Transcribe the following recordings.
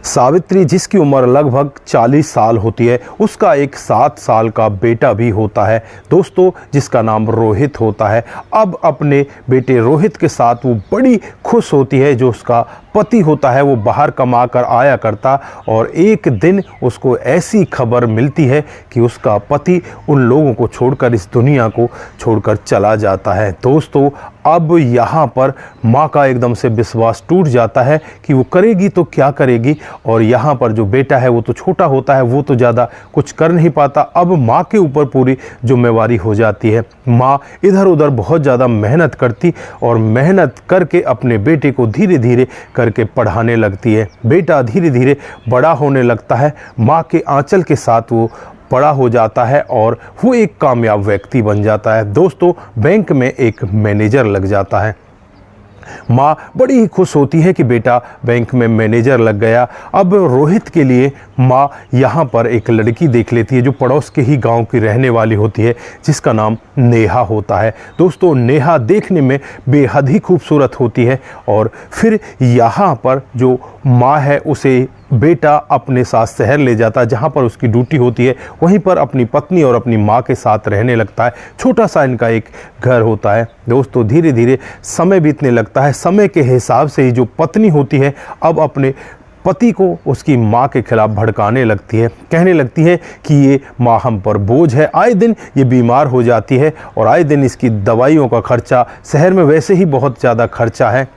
सावित्री, जिसकी उम्र लगभग 40 साल होती है, उसका एक 7 साल का बेटा भी होता है दोस्तों, जिसका नाम रोहित होता है। अब अपने बेटे रोहित के साथ वो बड़ी खुश होती है। जो उसका पति होता है वो बाहर कमा कर आया करता, और एक दिन उसको ऐसी खबर मिलती है कि उसका पति उन लोगों को छोड़कर, इस दुनिया को छोड़कर चला जाता है। दोस्तों, अब यहाँ पर माँ का एकदम से विश्वास टूट जाता है कि वो करेगी तो क्या करेगी। और यहाँ पर जो बेटा है वो तो छोटा होता है, वो तो ज़्यादा कुछ कर नहीं पाता। अब माँ के ऊपर पूरी जिम्मेवारी हो जाती है। माँ इधर उधर बहुत ज़्यादा मेहनत करती और मेहनत करके अपने बेटे को धीरे धीरे करके पढ़ाने लगती है। बेटा धीरे धीरे बड़ा होने लगता है, माँ के आंचल के साथ वो बड़ा हो जाता है और वो एक कामयाब व्यक्ति बन जाता है। दोस्तों, बैंक में एक मैनेजर लग जाता है। माँ बड़ी ही खुश होती है कि बेटा बैंक में मैनेजर लग गया। अब रोहित के लिए माँ यहाँ पर एक लड़की देख लेती है जो पड़ोस के ही गांव की रहने वाली होती है, जिसका नाम नेहा होता है। दोस्तों, नेहा देखने में बेहद ही खूबसूरत होती है। और फिर यहाँ पर जो माँ है उसे बेटा अपने साथ शहर ले जाता है, जहाँ पर उसकी ड्यूटी होती है। वहीं पर अपनी पत्नी और अपनी माँ के साथ रहने लगता है। छोटा सा इनका एक घर होता है। दोस्तों, धीरे धीरे समय बीतने लगता है। समय के हिसाब से ही जो पत्नी होती है अब अपने पति को उसकी माँ के खिलाफ भड़काने लगती है। कहने लगती है कि ये माँ हम पर बोझ है, आए दिन ये बीमार हो जाती है और आए दिन इसकी दवाइयों का खर्चा, शहर में वैसे ही बहुत ज़्यादा खर्चा है।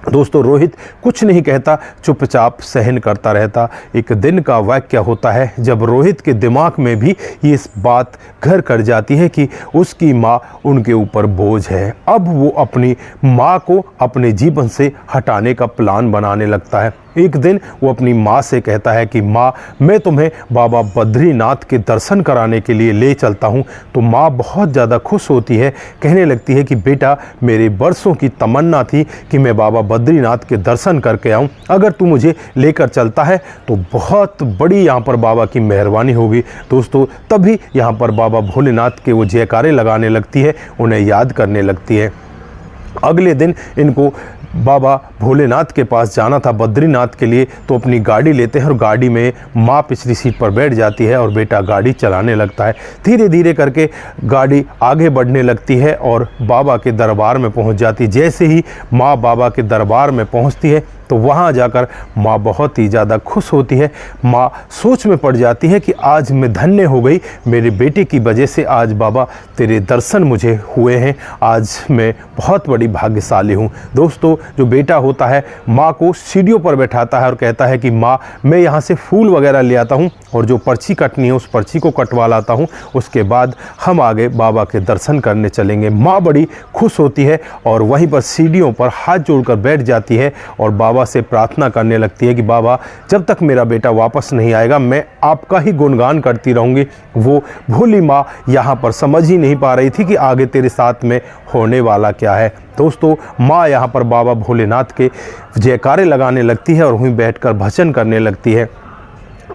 दोस्तों, रोहित कुछ नहीं कहता, चुपचाप सहन करता रहता। एक दिन का वाक्य होता है जब रोहित के दिमाग में भी ये बात घर कर जाती है कि उसकी माँ उनके ऊपर बोझ है। अब वो अपनी माँ को अपने जीवन से हटाने का प्लान बनाने लगता है। एक दिन वो अपनी माँ से कहता है कि माँ, मैं तुम्हें बाबा बद्रीनाथ के दर्शन कराने के लिए ले चलता हूँ। तो माँ बहुत ज़्यादा खुश होती है, कहने लगती है कि बेटा, मेरे बरसों की तमन्ना थी कि मैं बाबा बद्रीनाथ के दर्शन करके आऊँ। अगर तू मुझे लेकर चलता है तो बहुत बड़ी यहाँ पर बाबा की मेहरबानी होगी। दोस्तों, तभी यहाँ पर बाबा भोलेनाथ के वो जयकारे लगाने लगती है, उन्हें याद करने लगती है। अगले दिन इनको बाबा भोलेनाथ के पास जाना था बद्रीनाथ के लिए, तो अपनी गाड़ी लेते हैं और गाड़ी में माँ पिछली सीट पर बैठ जाती है और बेटा गाड़ी चलाने लगता है। धीरे धीरे करके गाड़ी आगे बढ़ने लगती है और बाबा के दरबार में पहुँच जाती है। जैसे ही माँ बाबा के दरबार में पहुँचती है तो वहाँ जाकर माँ बहुत ही ज़्यादा खुश होती है। माँ सोच में पड़ जाती है कि आज मैं धन्य हो गई, मेरे बेटे की वजह से आज बाबा तेरे दर्शन मुझे हुए हैं, आज मैं बहुत बड़ी भाग्यशाली हूँ। दोस्तों, जो बेटा होता है माँ को सीढ़ियों पर बैठाता है और कहता है कि माँ, मैं यहाँ से फूल वगैरह ले आता हूँ और जो पर्ची कटनी है उस पर्ची को कटवा लाता हूँ, उसके बाद हम आगे बाबा के दर्शन करने चलेंगे। माँ बड़ी खुश होती है और वहीं पर सीढ़ियों पर हाथ जोड़कर बैठ जाती है और बाबा से प्रार्थना करने लगती है कि बाबा, जब तक मेरा बेटा वापस नहीं आएगा मैं आपका ही गुणगान करती रहूँगी। वो भोली माँ यहाँ पर समझ ही नहीं पा रही थी कि आगे तेरे साथ में होने वाला क्या है। दोस्तों, माँ यहाँ पर बाबा भोलेनाथ के जयकारे लगाने लगती है और वहीं बैठकर भजन करने लगती है।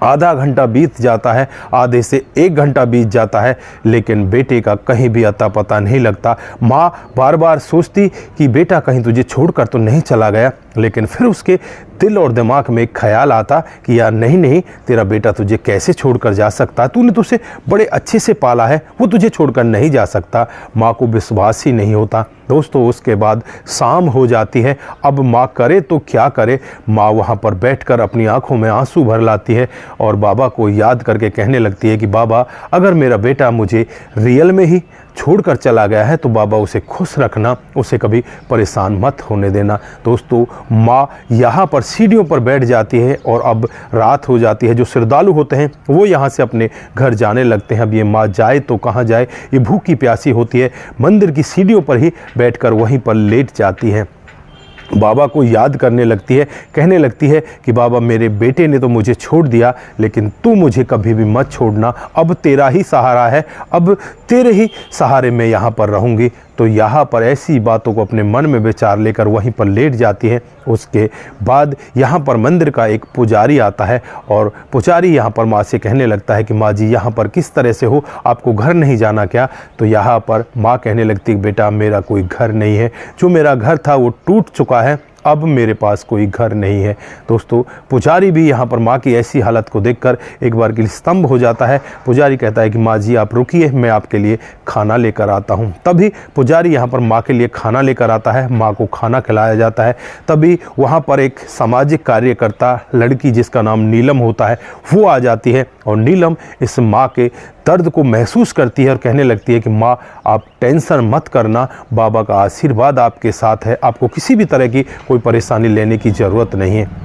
आधा घंटा बीत जाता है, आधे से 1 घंटा बीत जाता है, लेकिन बेटे का कहीं भी अता पता नहीं लगता। माँ बार बार सोचती कि बेटा कहीं तुझे छोड़कर तो नहीं चला गया, लेकिन फिर उसके दिल और दिमाग में एक ख्याल आता कि यार नहीं नहीं, तेरा बेटा तुझे कैसे छोड़कर जा सकता, तूने तो उसे बड़े अच्छे से पाला है, वो तुझे छोड़कर नहीं जा सकता। माँ को विश्वास ही नहीं होता। दोस्तों, उसके बाद शाम हो जाती है। अब माँ करे तो क्या करे, माँ वहाँ पर बैठकर अपनी आंखों में आंसू भर लाती है और बाबा को याद करके कहने लगती है कि बाबा, अगर मेरा बेटा मुझे रियल में ही छोड़कर चला गया है तो बाबा उसे खुश रखना, उसे कभी परेशान मत होने देना। दोस्तों, माँ यहाँ पर सीढ़ियों पर बैठ जाती है और अब रात हो जाती है। जो श्रद्धालु होते हैं वो यहाँ से अपने घर जाने लगते हैं। अब ये माँ जाए तो कहाँ जाए, ये भूखी प्यासी होती है, मंदिर की सीढ़ियों पर ही बैठकर वहीं पर लेट जाती है। बाबा को याद करने लगती है, कहने लगती है कि बाबा, मेरे बेटे ने तो मुझे छोड़ दिया, लेकिन तू मुझे कभी भी मत छोड़ना। अब तेरा ही सहारा है, अब तेरे ही सहारे मैं यहाँ पर रहूँगी। तो यहाँ पर ऐसी बातों को अपने मन में विचार लेकर वहीं पर लेट जाती है। उसके बाद यहाँ पर मंदिर का एक पुजारी आता है और पुजारी यहाँ पर माँ से कहने लगता है कि माँ जी, यहाँ पर किस तरह से हो, आपको घर नहीं जाना क्या? तो यहाँ पर माँ कहने लगती है, बेटा मेरा कोई घर नहीं है, जो मेरा घर था वो टूट चुका है, अब मेरे पास कोई घर नहीं है। दोस्तों पुजारी भी यहाँ पर माँ की ऐसी हालत को देखकर एक बार के लिए स्तंभ हो जाता है। पुजारी कहता है कि माँ जी आप रुकिए, मैं आपके लिए खाना लेकर आता हूँ। तभी पुजारी यहाँ पर माँ के लिए खाना लेकर आता है, माँ को खाना खिलाया जाता है। तभी वहाँ पर एक सामाजिक कार्यकर्ता लड़की जिसका नाम नीलम होता है वो आ जाती है और नीलम इस माँ के दर्द को महसूस करती है और कहने लगती है कि माँ आप टेंशन मत करना, बाबा का आशीर्वाद आपके साथ है, आपको किसी भी तरह की कोई परेशानी लेने की ज़रूरत नहीं है।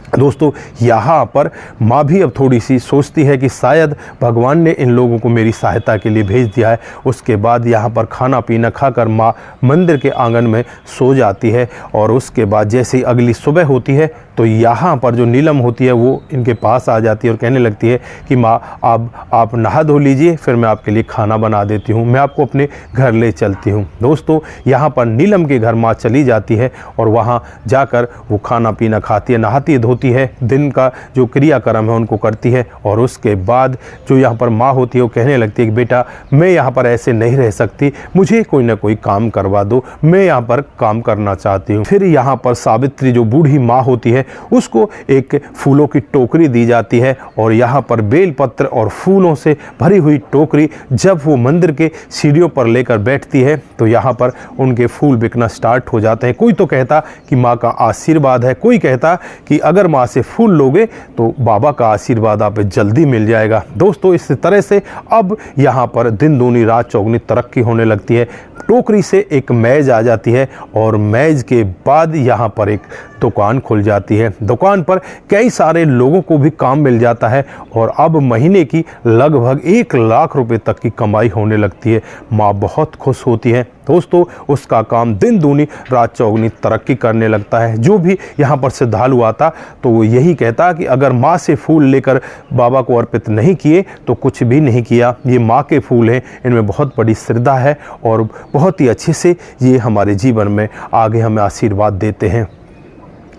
दोस्तों यहाँ पर माँ भी अब थोड़ी सी सोचती है कि शायद भगवान ने इन लोगों को मेरी सहायता के लिए भेज दिया है। उसके बाद यहाँ पर खाना पीना खाकर माँ मंदिर के आंगन में सो जाती है और उसके बाद जैसे ही अगली सुबह होती है तो यहाँ पर जो नीलम होती है वो इनके पास आ जाती है और कहने लगती है कि माँ अब आप नहा धो लीजिए, फिर मैं आपके लिए खाना बना देती हूँ, मैं आपको अपने घर ले चलती हूँ। दोस्तों यहाँ पर नीलम के घर माँ चली जाती है और वहाँ जाकर वो खाना पीना खाती है, नहाती धोती है, दिन का जो क्रियाक्रम है उनको करती है और उसके बाद जो यहाँ पर माँ होती है वो कहने लगती है कि बेटा मैं यहाँ पर ऐसे नहीं रह सकती, मुझे कोई ना कोई काम करवा दो, मैं यहाँ पर काम करना चाहती हूँ। फिर यहाँ पर सावित्री जो बूढ़ी माँ होती है उसको एक फूलों की टोकरी दी जाती है और यहाँ पर बेलपत्र और फूलों से भरी हुई टोकरी जब वो मंदिर के सीढ़ियों पर लेकर बैठती है तो यहाँ पर उनके फूल बिकना स्टार्ट हो जाते हैं। कोई तो कहता कि माँ का आशीर्वाद है, कोई कहता कि अगर माँ से फूल लोगे तो बाबा का आशीर्वाद आप जल्दी मिल जाएगा। दोस्तों इस तरह से अब यहाँ पर दिन दूनी रात चौगुनी तरक्की होने लगती है। टोकरी से एक मेज आ जाती है और मेज के बाद यहाँ पर एक दुकान खुल जाती है। दुकान पर कई सारे लोगों को भी काम मिल जाता है और अब महीने की लगभग 1 लाख रुपए तक की कमाई होने लगती है। माँ बहुत खुश होती है। दोस्तों उसका काम दिन दूनी रात चौगुनी तरक्की करने लगता है। जो भी यहाँ पर श्रद्धालु आता तो वो यही कहता कि अगर माँ से फूल लेकर बाबा को अर्पित नहीं किए तो कुछ भी नहीं किया। ये माँ के फूल हैं, इनमें बहुत बड़ी श्रद्धा है और बहुत ही अच्छे से ये हमारे जीवन में आगे हमें आशीर्वाद देते हैं।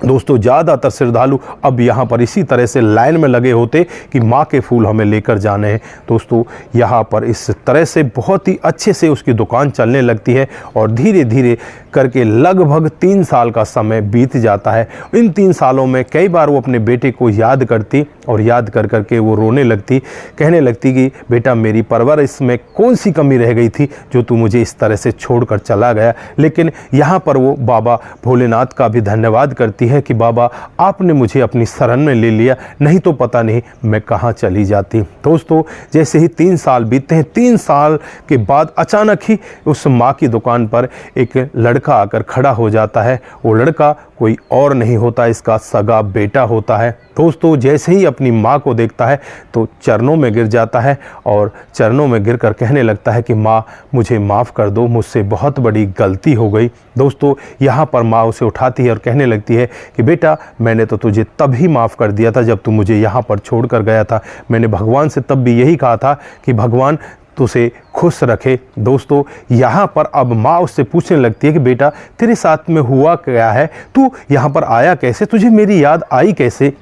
दोस्तों ज़्यादातर श्रद्धालु अब यहाँ पर इसी तरह से लाइन में लगे होते कि माँ के फूल हमें लेकर जाने हैं। दोस्तों यहाँ पर इस तरह से बहुत ही अच्छे से उसकी दुकान चलने लगती है और धीरे धीरे करके लगभग 3 साल का समय बीत जाता है। इन 3 सालों में कई बार वो अपने बेटे को याद करती और याद कर करके वो रोने लगती, कहने लगती कि बेटा मेरी परवरिश में कौन सी कमी रह गई थी जो तू मुझे इस तरह से छोड़कर चला गया। लेकिन यहाँ पर वो बाबा भोलेनाथ का भी धन्यवाद करती है कि बाबा आपने मुझे अपनी शरण में ले लिया, नहीं तो पता नहीं मैं कहाँ चली जाती। दोस्तों जैसे ही 3 साल बीतते हैं, 3 साल के बाद अचानक ही उस माँ की दुकान पर एक लड़का आकर खड़ा हो जाता है। वो लड़का कोई और नहीं होता, इसका सगा बेटा होता है। दोस्तों जैसे ही अपनी माँ को देखता है तो चरणों में गिर जाता है और चरणों में गिरकर कहने लगता है कि माँ मुझे माफ़ कर दो, मुझसे बहुत बड़ी गलती हो गई। दोस्तों यहाँ पर माँ उसे उठाती है और कहने लगती है कि बेटा मैंने तो तुझे तभी माफ़ कर दिया था जब तू मुझे यहाँ पर छोड़कर गया था। मैंने भगवान से तब भी यही कहा था कि भगवान तुझे खुश रखे। दोस्तों यहाँ पर अब माँ उससे पूछने लगती है कि बेटा तेरे साथ में हुआ क्या है, तू यहाँ पर आया कैसे, तुझे मेरी याद आई कैसे।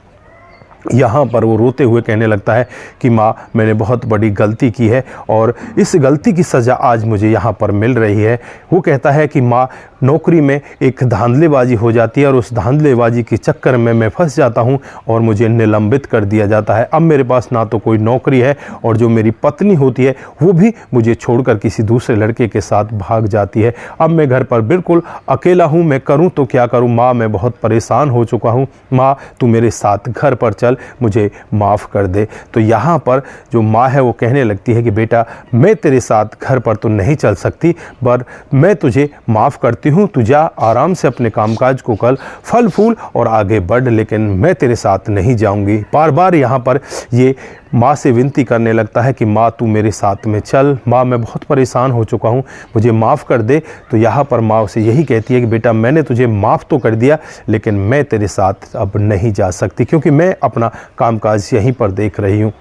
यहाँ पर वो रोते हुए कहने लगता है कि माँ मैंने बहुत बड़ी गलती की है और इस गलती की सज़ा आज मुझे यहाँ पर मिल रही है। वो कहता है कि माँ नौकरी में एक धांधलेबाजी हो जाती है और उस धांधलेबाजी के चक्कर में मैं फंस जाता हूँ और मुझे निलंबित कर दिया जाता है। अब मेरे पास ना तो कोई नौकरी है और जो मेरी पत्नी होती है वो भी मुझे छोड़कर किसी दूसरे लड़के के साथ भाग जाती है। अब मैं घर पर बिल्कुल अकेला हूँ, मैं करूँ तो क्या करूँ माँ, मैं बहुत परेशान हो चुका हूँ। माँ तू मेरे साथ घर पर चल, मुझे माफ़ कर दे। तो यहाँ पर जो माँ है वो कहने लगती है कि बेटा मैं तेरे साथ घर पर तो नहीं चल सकती, पर मैं तुझे माफ़ करती हूँ, तू जा आराम से अपने कामकाज को कर, फल फूल और आगे बढ़, लेकिन मैं तेरे साथ नहीं जाऊँगी। बार बार यहाँ पर ये माँ से विनती करने लगता है कि माँ तू मेरे साथ में चल, माँ मैं बहुत परेशान हो चुका हूँ, मुझे माफ़ कर दे। तो यहाँ पर माँ उसे यही कहती है कि बेटा मैंने तुझे माफ़ तो कर दिया लेकिन मैं तेरे साथ अब नहीं जा सकती क्योंकि मैं अपना कामकाज यहीं पर देख रही हूँ।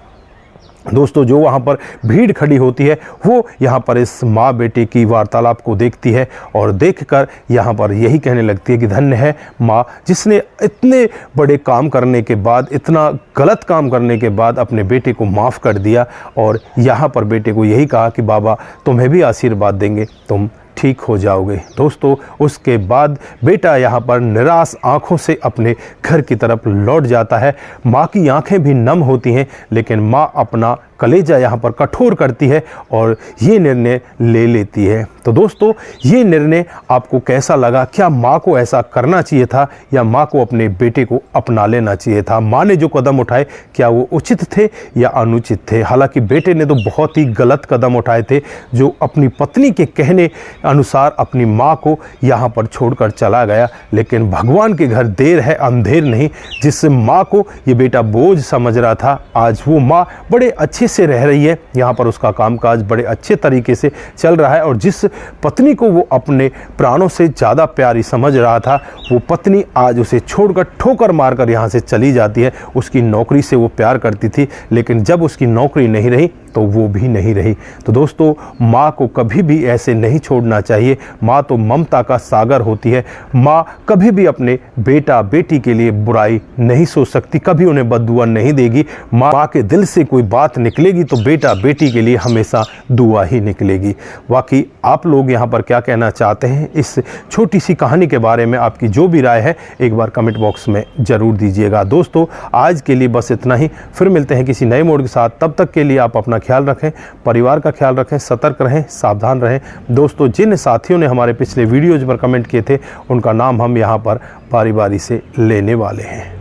दोस्तों जो वहाँ पर भीड़ खड़ी होती है वो यहाँ पर इस माँ बेटे की वार्तालाप को देखती है और देखकर यहाँ पर यही कहने लगती है कि धन्य है माँ जिसने इतने बड़े काम करने के बाद, इतना गलत काम करने के बाद अपने बेटे को माफ़ कर दिया और यहाँ पर बेटे को यही कहा कि बाबा तुम्हें भी आशीर्वाद देंगे, तुम ठीक हो जाओगे। दोस्तों उसके बाद बेटा यहाँ पर निराश आंखों से अपने घर की तरफ लौट जाता है। माँ की आंखें भी नम होती हैं, लेकिन माँ अपना कलेजा यहाँ पर कठोर करती है और ये निर्णय ले लेती है। तो दोस्तों ये निर्णय आपको कैसा लगा? क्या माँ को ऐसा करना चाहिए था या माँ को अपने बेटे को अपना लेना चाहिए था? माँ ने जो कदम उठाए क्या वो उचित थे या अनुचित थे? हालांकि बेटे ने तो बहुत ही गलत कदम उठाए थे, जो अपनी पत्नी के कहने अनुसार अपनी माँ को यहाँ पर छोड़कर चला गया। लेकिन भगवान के घर देर है अंधेर नहीं। जिस माँ को ये बेटा बोझ समझ रहा था, आज वो माँ बड़े अच्छे से रह रही है। यहाँ पर उसका कामकाज बड़े अच्छे तरीके से चल रहा है और जिस पत्नी को वो अपने प्राणों से ज़्यादा प्यारी समझ रहा था, वो पत्नी आज उसे छोड़कर ठोकर मारकर यहाँ से चली जाती है। उसकी नौकरी से वो प्यार करती थी, लेकिन जब उसकी नौकरी नहीं रही तो वो भी नहीं रही। तो दोस्तों माँ को कभी भी ऐसे नहीं छोड़ना चाहिए। माँ तो ममता का सागर होती है। माँ कभी भी अपने बेटा बेटी के लिए बुराई नहीं सोच सकती, कभी उन्हें बद्दुआ नहीं देगी। माँ के दिल से कोई बात निकलेगी तो बेटा बेटी के लिए हमेशा दुआ ही निकलेगी। बाकी आप लोग यहाँ पर क्या कहना चाहते हैं इस छोटी सी कहानी के बारे में? आपकी जो भी राय है एक बार कमेंट बॉक्स में ज़रूर दीजिएगा। दोस्तों आज के लिए बस इतना ही, फिर मिलते हैं किसी नए मोड के साथ। तब तक के लिए आप अपना ख्याल रखें, परिवार का ख्याल रखें, सतर्क रहें, सावधान रहें। दोस्तों जिन साथियों ने हमारे पिछले वीडियोज़ पर कमेंट किए थे उनका नाम हम यहाँ पर बारी बारी से लेने वाले हैं।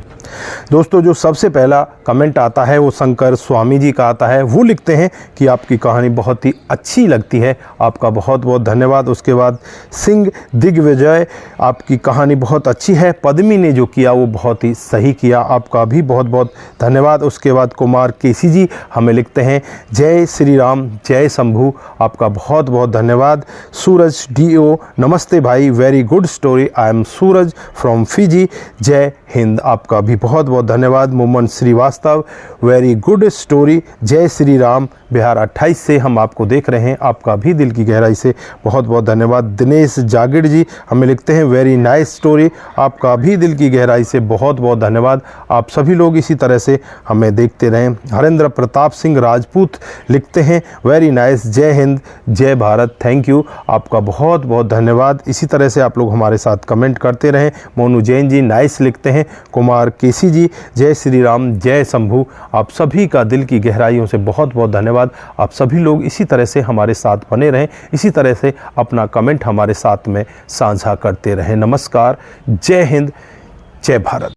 दोस्तों जो सबसे पहला कमेंट आता है वो शंकर स्वामी जी का आता है। वो लिखते हैं कि आपकी कहानी बहुत ही अच्छी लगती है, आपका बहुत बहुत धन्यवाद। उसके बाद सिंह दिग्विजय, आपकी कहानी बहुत अच्छी है, पद्मी ने जो किया वो बहुत ही सही किया, आपका भी बहुत बहुत धन्यवाद। उसके बाद कुमार केसी जी हमें लिखते हैं जय श्री राम जय शंभू, आपका बहुत बहुत धन्यवाद। सूरज DO, नमस्ते भाई, very good story, I am Suraj from Fiji, जय हिंद, आपका भी बहुत बहुत धन्यवाद। मोमन श्रीवास्तव, वेरी गुड स्टोरी, जय श्री राम, बिहार 28 से हम आपको देख रहे हैं, आपका भी दिल की गहराई से बहुत बहुत धन्यवाद। दिनेश जागिड़ जी हमें लिखते हैं वेरी नाइस स्टोरी, आपका भी दिल की गहराई से बहुत बहुत धन्यवाद। आप सभी लोग इसी तरह से हमें देखते रहें। हरेंद्र प्रताप सिंह राजपूत लिखते हैं वेरी नाइस, जय हिंद जय भारत, थैंक यू, आपका बहुत बहुत धन्यवाद। इसी तरह से आप लोग हमारे साथ कमेंट करते रहें। मोनू जैन जी नाइस लिखते हैं। कुमार केसी जी जय श्री राम जय शंभू, आप सभी का दिल की गहराइयों से बहुत बहुत धन्यवाद। आप सभी लोग इसी तरह से हमारे साथ बने रहें, इसी तरह से अपना कमेंट हमारे साथ में साझा करते रहें। नमस्कार, जय हिंद जय भारत।